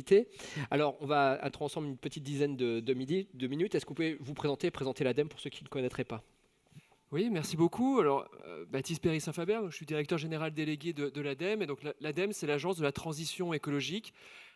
mobilité. Alors, on va être ensemble une petite dizaine de minutes. Est-ce que vous pouvez vous présenter l'ADEME pour ceux qui ne connaîtraient pas? Oui, merci beaucoup. Alors, Baptiste Péry-Saint-Faber, je suis directeur général délégué de l'ADEME. Et donc, l'ADEME, c'est l'agence de la transition écologique.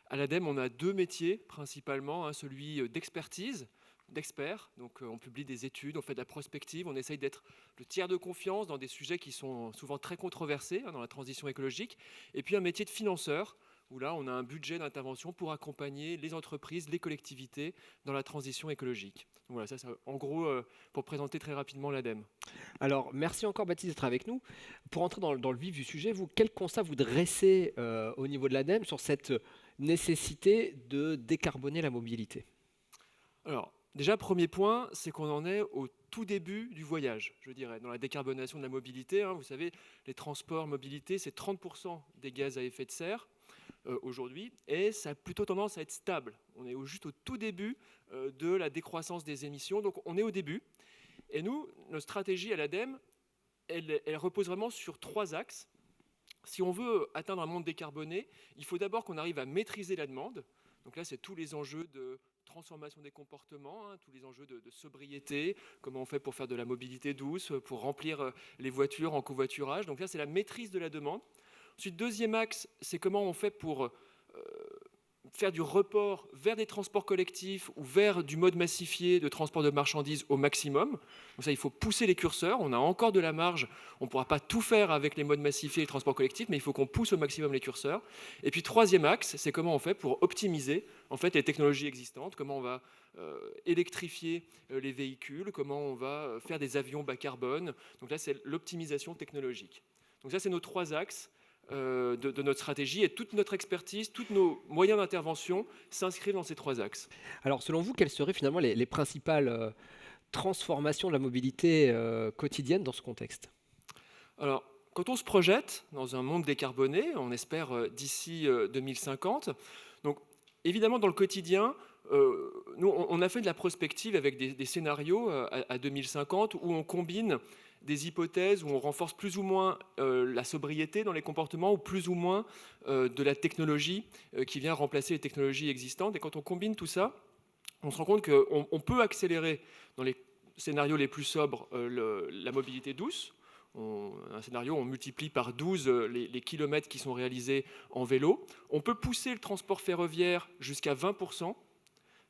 À l'ADEME, on a deux métiers principalement, hein, celui d'expertise, d'expert. Donc, on publie des études, on fait de la prospective, on essaye d'être le tiers de confiance dans des sujets qui sont souvent très controversés, hein, dans la transition écologique. Et puis, un métier de financeur, où là, on a un budget d'intervention pour accompagner les entreprises, les collectivités dans la transition écologique. Donc voilà, ça, c'est en gros, pour présenter très rapidement l'ADEME. Alors, merci encore Baptiste d'être avec nous. Pour entrer dans le vif du sujet, vous, quel constat vous dressez au niveau de l'ADEME sur cette nécessité de décarboner la mobilité? Alors, déjà, premier point, c'est qu'on en est au tout début du voyage, je dirais, dans la décarbonation de la mobilité, hein. Vous savez, les transports, mobilité, c'est 30% des gaz à effet de serre aujourd'hui, et ça a plutôt tendance à être stable. On est juste au tout début de la décroissance des émissions, donc on est au début. Et nous, notre stratégie à l'ADEME, elle repose vraiment sur trois axes. Si on veut atteindre un monde décarboné, il faut d'abord qu'on arrive à maîtriser la demande. Donc là, c'est tous les enjeux de transformation des comportements, hein, tous les enjeux de sobriété, comment on fait pour faire de la mobilité douce, pour remplir les voitures en covoiturage. Donc là, c'est la maîtrise de la demande. Ensuite, deuxième axe, c'est comment on fait pour faire du report vers des transports collectifs ou vers du mode massifié de transport de marchandises au maximum. Donc ça, il faut pousser les curseurs. On a encore de la marge. On ne pourra pas tout faire avec les modes massifiés et les transports collectifs, mais il faut qu'on pousse au maximum les curseurs. Et puis, troisième axe, c'est comment on fait pour optimiser en fait, les technologies existantes, comment on va électrifier les véhicules, comment on va faire des avions bas carbone. Donc là, c'est l'optimisation technologique. Donc ça, c'est nos trois axes de notre stratégie, et toute notre expertise, tous nos moyens d'intervention s'inscrivent dans ces trois axes. Alors, selon vous, quelles seraient finalement les principales transformations de la mobilité quotidienne dans ce contexte? Alors, quand on se projette dans un monde décarboné, on espère d'ici 2050, donc évidemment dans le quotidien, nous on a fait de la prospective avec des scénarios à 2050 où on combine des hypothèses, où on renforce plus ou moins la sobriété dans les comportements ou plus ou moins de la technologie qui vient remplacer les technologies existantes. Et quand on combine tout ça, on se rend compte qu'on peut accélérer dans les scénarios les plus sobres la mobilité douce. Un scénario, on multiplie par 12 les kilomètres qui sont réalisés en vélo. On peut pousser le transport ferroviaire jusqu'à 20%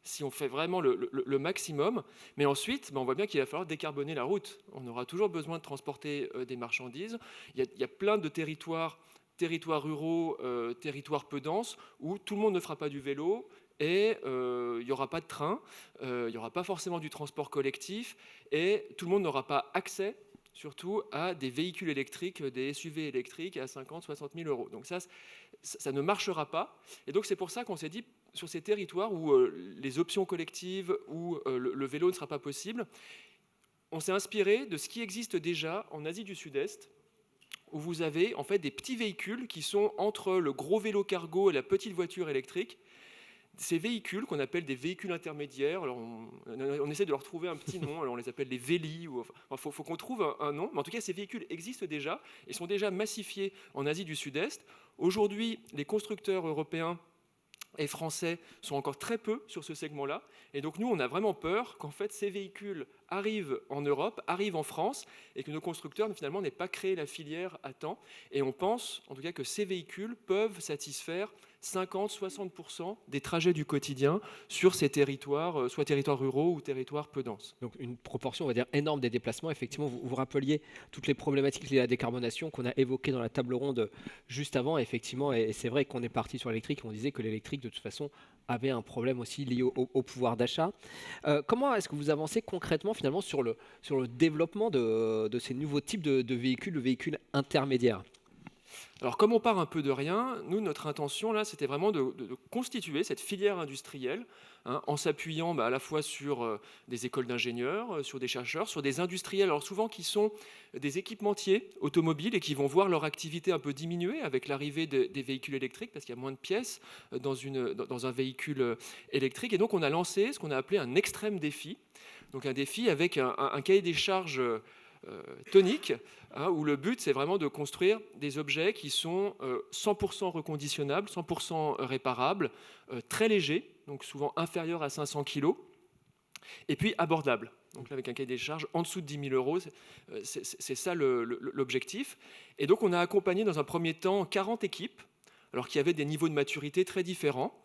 si on fait vraiment le maximum. Mais ensuite, on voit bien qu'il va falloir décarboner la route. On aura toujours besoin de transporter des marchandises. Il y a plein de territoires ruraux, territoires peu denses, où tout le monde ne fera pas du vélo, et il n'y aura pas de train, il n'y aura pas forcément du transport collectif, et tout le monde n'aura pas accès surtout à des véhicules électriques, des SUV électriques à 50 60 000 euros. Donc ça ne marchera pas. Et donc c'est pour ça qu'on s'est dit, sur ces territoires où les options collectives, où le vélo ne sera pas possible, on s'est inspiré de ce qui existe déjà en Asie du Sud-Est, où vous avez en fait des petits véhicules qui sont entre le gros vélo cargo et la petite voiture électrique. Ces véhicules qu'on appelle des véhicules intermédiaires, alors on essaie de leur trouver un petit nom, alors on les appelle les vélis, faut qu'on trouve un nom, mais en tout cas ces véhicules existent déjà et sont déjà massifiés en Asie du Sud-Est. Aujourd'hui, les constructeurs européens et français sont encore très peu sur ce segment-là. Et donc nous, on a vraiment peur qu'en fait ces véhicules arrivent en Europe, arrivent en France, et que nos constructeurs finalement n'aient pas créé la filière à temps. Et on pense en tout cas que ces véhicules peuvent satisfaire 50-60% des trajets du quotidien sur ces territoires, soit territoires ruraux ou territoires peu denses. Donc une proportion, on va dire, énorme des déplacements. Effectivement, vous rappeliez toutes les problématiques liées à la décarbonation qu'on a évoquées dans la table ronde juste avant. Effectivement, et c'est vrai qu'on est parti sur l'électrique. On disait que l'électrique, de toute façon, avait un problème aussi lié au pouvoir d'achat. Comment est-ce que vous avancez concrètement, finalement, sur le développement de ces nouveaux types de véhicules, de véhicules intermédiaires? Alors, comme on part un peu de rien, nous, notre intention, là, c'était vraiment de constituer cette filière industrielle, hein, en s'appuyant à la fois sur des écoles d'ingénieurs, sur des chercheurs, sur des industriels, alors souvent qui sont des équipementiers automobiles et qui vont voir leur activité un peu diminuer avec l'arrivée des véhicules électriques, parce qu'il y a moins de pièces dans un véhicule électrique. Et donc, on a lancé ce qu'on a appelé un extrême défi, donc un défi avec un cahier des charges tonique, hein, où le but, c'est vraiment de construire des objets qui sont 100% reconditionnables, 100% réparables, très légers, donc souvent inférieurs à 500 kg, et puis abordables. Donc là, avec un cahier des charges en dessous de 10 000 euros, c'est ça l'objectif. Et donc, on a accompagné dans un premier temps 40 équipes, alors qu'il y avait des niveaux de maturité très différents.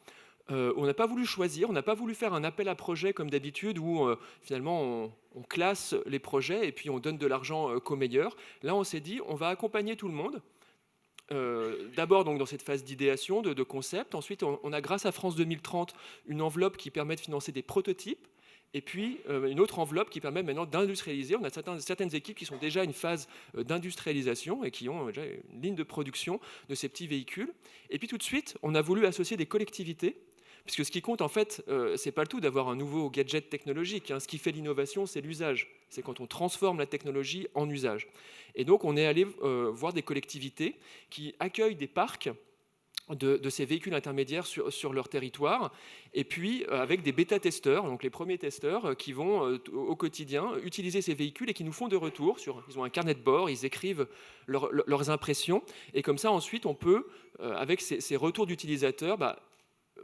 On n'a pas voulu choisir, on n'a pas voulu faire un appel à projet comme d'habitude où finalement on classe les projets et puis on donne de l'argent qu'aux meilleurs. Là, on s'est dit, on va accompagner tout le monde. D'abord donc dans cette phase d'idéation, de concept. Ensuite, on a grâce à France 2030 une enveloppe qui permet de financer des prototypes. Et puis une autre enveloppe qui permet maintenant d'industrialiser. On a certaines équipes qui sont déjà à une phase d'industrialisation et qui ont déjà une ligne de production de ces petits véhicules. Et puis tout de suite, on a voulu associer des collectivités. Puisque ce qui compte, en fait, c'est pas le tout d'avoir un nouveau gadget technologique, hein. Ce qui fait l'innovation, c'est l'usage. C'est quand on transforme la technologie en usage. Et donc, on est allé voir des collectivités qui accueillent des parcs de ces véhicules intermédiaires sur leur territoire, et puis avec des bêta-testeurs, donc les premiers testeurs qui vont au quotidien utiliser ces véhicules et qui nous font des retours. Ils ont un carnet de bord, ils écrivent leurs impressions, et comme ça, ensuite, on peut, avec ces retours d'utilisateurs,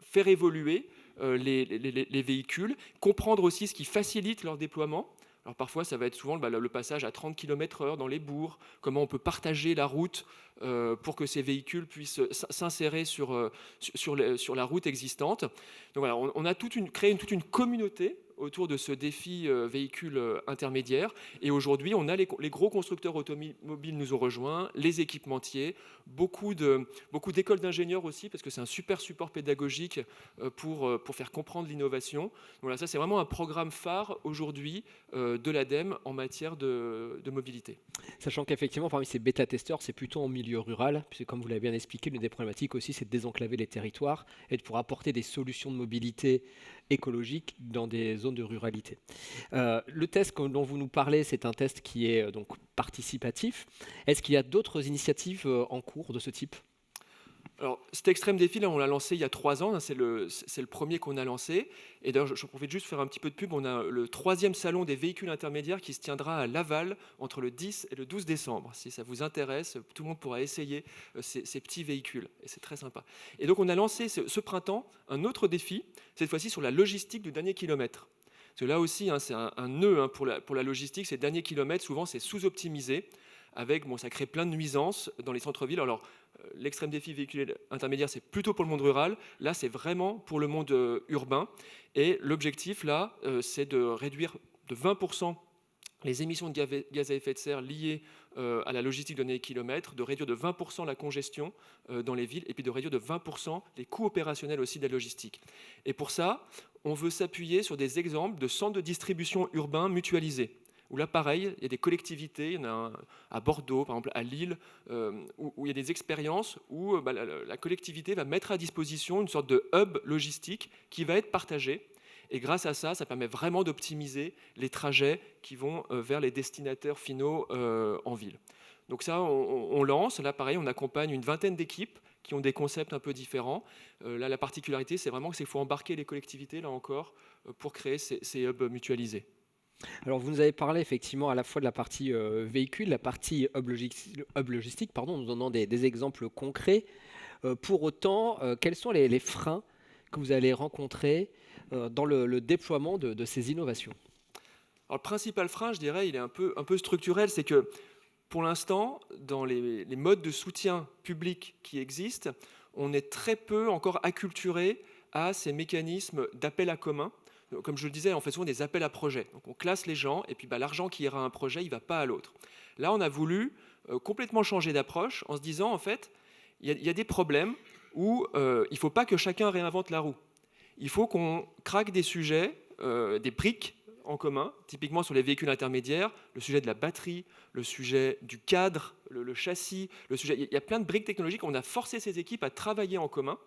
faire évoluer les véhicules, comprendre aussi ce qui facilite leur déploiement. Alors parfois, ça va être souvent le passage à 30 km/h dans les bourgs, comment on peut partager la route pour que ces véhicules puissent s'insérer sur la route existante. Donc voilà, on a créé toute une communauté autour de ce défi véhicule intermédiaire. Et aujourd'hui, on a les gros constructeurs automobiles nous ont rejoints, les équipementiers, beaucoup d'écoles d'ingénieurs aussi, parce que c'est un super support pédagogique pour faire comprendre l'innovation. Voilà, ça c'est vraiment un programme phare aujourd'hui de l'ADEME en matière de mobilité. Sachant qu'effectivement, parmi ces bêta-testeurs, c'est plutôt en milieu rural, puisque comme vous l'avez bien expliqué, l'une des problématiques aussi, c'est de désenclaver les territoires et de pouvoir apporter des solutions de mobilité écologique dans des zones de ruralité. Le test dont vous nous parlez, c'est un test qui est donc participatif. Est-ce qu'il y a d'autres initiatives en cours de ce type ? Alors, cet extrême défi, là, on l'a lancé il y a 3 ans. Hein, c'est le premier qu'on a lancé. Et d'ailleurs, je profite juste de faire un petit peu de pub. On a le 3e salon des véhicules intermédiaires qui se tiendra à Laval entre le 10 et le 12 décembre. Si ça vous intéresse, tout le monde pourra essayer ces petits véhicules. Et c'est très sympa. Et donc, on a lancé ce printemps un autre défi, cette fois-ci sur la logistique du dernier kilomètre. Parce que là aussi, hein, c'est un nœud, hein, pour la logistique. Ces derniers kilomètres, souvent, c'est sous-optimisé. Ça crée plein de nuisances dans les centres-villes. Alors, l'extrême défi véhicule intermédiaire, c'est plutôt pour le monde rural. Là, c'est vraiment pour le monde urbain. Et l'objectif, là, c'est de réduire de 20% les émissions de gaz à effet de serre liées à la logistique de dernier kilomètre, de réduire de 20% la congestion dans les villes, et puis de réduire de 20% les coûts opérationnels aussi de la logistique. Et pour ça, on veut s'appuyer sur des exemples de centres de distribution urbains mutualisés, où là, pareil, il y a des collectivités, il y en a à Bordeaux, par exemple, à Lille, où il y a des expériences où la collectivité va mettre à disposition une sorte de hub logistique qui va être partagé. Et grâce à ça, ça permet vraiment d'optimiser les trajets qui vont vers les destinataires finaux en ville. Donc ça, on lance. Là, pareil, on accompagne une vingtaine d'équipes qui ont des concepts un peu différents. Là, la particularité, c'est vraiment qu'il faut embarquer les collectivités, là encore, pour créer ces hubs mutualisés. Alors, vous nous avez parlé effectivement à la fois de la partie véhicule, la partie hub logistique, pardon, en nous donnant des exemples concrets. Pour autant, quels sont les freins que vous allez rencontrer dans le déploiement de ces innovations ? Alors, le principal frein, je dirais, il est un peu structurel, c'est que pour l'instant, dans les modes de soutien public qui existent, on est très peu encore acculturé à ces mécanismes d'appel à commun. Comme je le disais, on fait souvent des appels à projets. Donc on classe les gens, et puis l'argent qui ira à un projet, il ne va pas à l'autre. Là, on a voulu complètement changer d'approche en se disant, en fait, il y a des problèmes où il ne faut pas que chacun réinvente la roue. Il faut qu'on craque des sujets, des briques en commun, typiquement sur les véhicules intermédiaires, le sujet de la batterie, le sujet du cadre, le châssis, il y a plein de briques technologiques. On a forcé ces équipes à travailler en commun.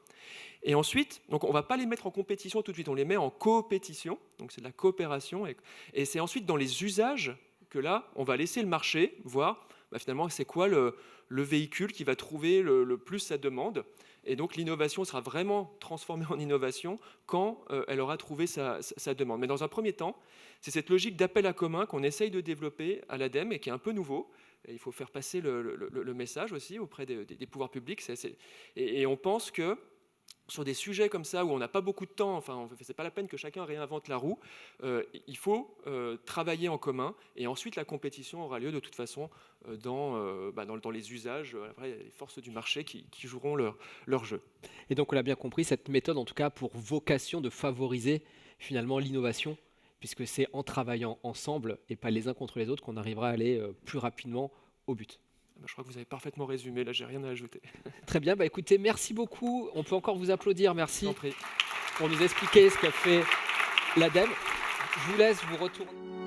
Et ensuite, donc on ne va pas les mettre en compétition tout de suite, on les met en coopétition, donc c'est de la coopération. Et c'est ensuite dans les usages que là, on va laisser le marché voir finalement c'est quoi le véhicule qui va trouver le plus sa demande. Et donc l'innovation sera vraiment transformée en innovation quand elle aura trouvé sa demande. Mais dans un premier temps, c'est cette logique d'appel à commun qu'on essaye de développer à l'ADEME et qui est un peu nouveau. Et il faut faire passer le message aussi auprès des pouvoirs publics. Et on pense que sur des sujets comme ça où on n'a pas beaucoup de temps, enfin, c'est pas la peine que chacun réinvente la roue, il faut travailler en commun et ensuite la compétition aura lieu de toute façon dans les usages. Après, il y a les forces du marché qui joueront leur jeu. Et donc, on l'a bien compris, cette méthode, en tout cas, a pour vocation de favoriser finalement l'innovation, puisque c'est en travaillant ensemble et pas les uns contre les autres qu'on arrivera à aller plus rapidement au but. Je crois que vous avez parfaitement résumé, là j'ai rien à ajouter. Très bien, bah écoutez, merci beaucoup. On peut encore vous applaudir, Je merci vous en prie. pour nous expliquer ce qu'a fait l'ADEME. Je vous laisse vous retourner.